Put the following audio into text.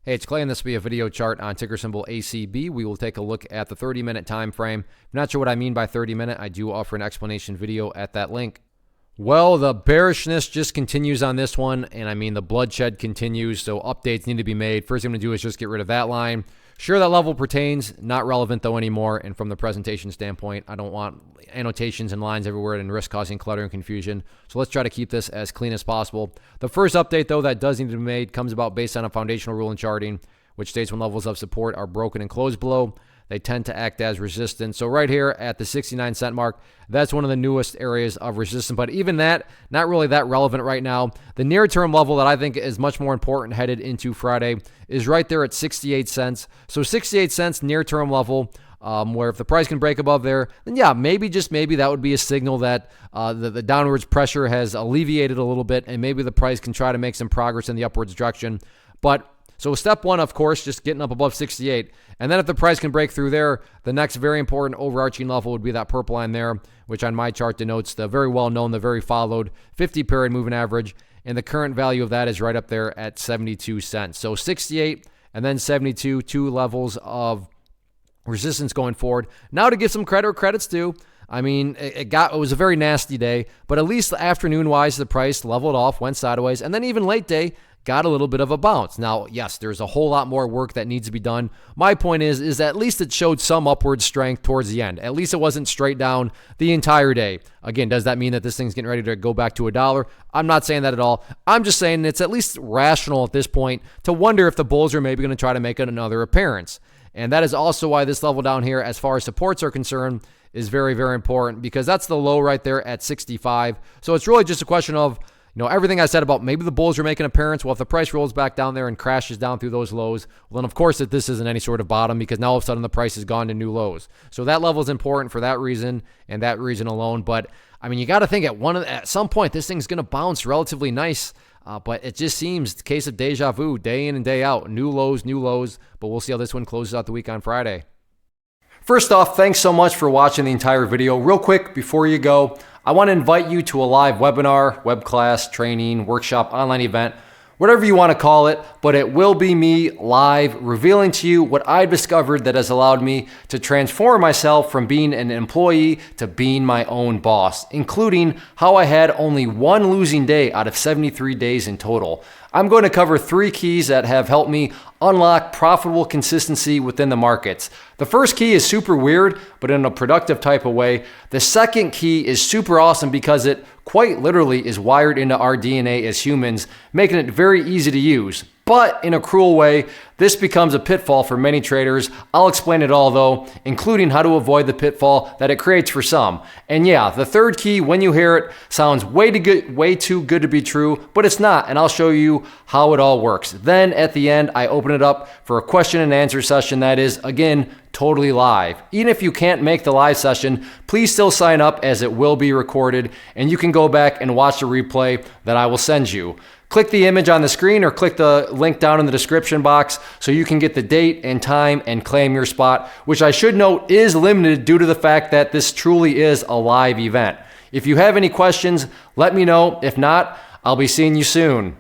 Hey, it's Clay, and this will be a video chart on ticker symbol ACB. We will take a look at the 30-minute time frame. If you're not sure what I mean by 30-minute, I do offer an explanation video at that link. Well, the bearishness just continues on this one, and I mean the bloodshed continues, so updates need to be made. First thing I'm going to do is just get rid of that line. Sure, that level pertains, not relevant though anymore, and from the presentation standpoint, I don't want annotations and lines everywhere and risk causing clutter and confusion, so let's try to keep this as clean as possible. The first update though that does need to be made comes about based on a foundational rule in charting, which states when levels of support are broken and closed below, they tend to act as resistance. So right here at the 69-cent mark, that's one of the newest areas of resistance. But even that, not really that relevant right now. The near-term level that I think is much more important headed into Friday is right there at 68 cents. So 68 cents near-term level, where if the price can break above there, then yeah, maybe, just maybe, that would be a signal that the downwards pressure has alleviated a little bit, and maybe the price can try to make some progress in the upwards direction. But so step one, of course, just getting up above 68. And then if the price can break through there, the next very important overarching level would be that purple line there, which on my chart denotes the very well-known, the very followed 50-period moving average. And the current value of that is right up there at 72 cents. So 68 and then 72, two levels of resistance going forward. Now to give some credit where credit's due. I mean, it was a very nasty day, but at least afternoon-wise, the price leveled off, went sideways, and then even late day, got a little bit of a bounce. Now, yes, there's a whole lot more work that needs to be done. My point is at least it showed some upward strength towards the end. At least it wasn't straight down the entire day. Again, does that mean that this thing's getting ready to go back to $1? I'm not saying that at all. I'm just saying it's at least rational at this point to wonder if the bulls are maybe going to try to make another appearance. And that is also why this level down here, as far as supports are concerned, is very, very important, because that's the low right there at 65. So it's really just a question of, everything I said about maybe the bulls are making an appearance. Well, if the price rolls back down there and crashes down through those lows, well, then of course that this isn't any sort of bottom, because now all of a sudden the price has gone to new lows. So that level is important for that reason and that reason alone. But I mean, you got to think at some point this thing's going to bounce relatively nice. But it just seems the case of deja vu, day in and day out, new lows. But we'll see how this one closes out the week on Friday. First off, thanks so much for watching the entire video. Real quick, before you go, I want to invite you to a live webinar, web class, training, workshop, online event, whatever you want to call it, but it will be me live revealing to you what I've discovered that has allowed me to transform myself from being an employee to being my own boss, including how I had only one losing day out of 73 days in total. I'm going to cover 3 keys that have helped me unlock profitable consistency within the markets. The first key is super weird, but in a productive type of way. The second key is super awesome because it quite literally is wired into our DNA as humans, making it very easy to use. But in a cruel way, this becomes a pitfall for many traders. I'll explain it all though, including how to avoid the pitfall that it creates for some. And yeah, the third key, when you hear it, sounds way too good to be true, but it's not, and I'll show you how it all works. Then at the end, I open it up for a question and answer session that is, again, totally live. Even if you can't make the live session, please still sign up, as it will be recorded, and you can go back and watch the replay that I will send you. Click the image on the screen or click the link down in the description box so you can get the date and time and claim your spot, which I should note is limited due to the fact that this truly is a live event. If you have any questions, let me know. If not, I'll be seeing you soon.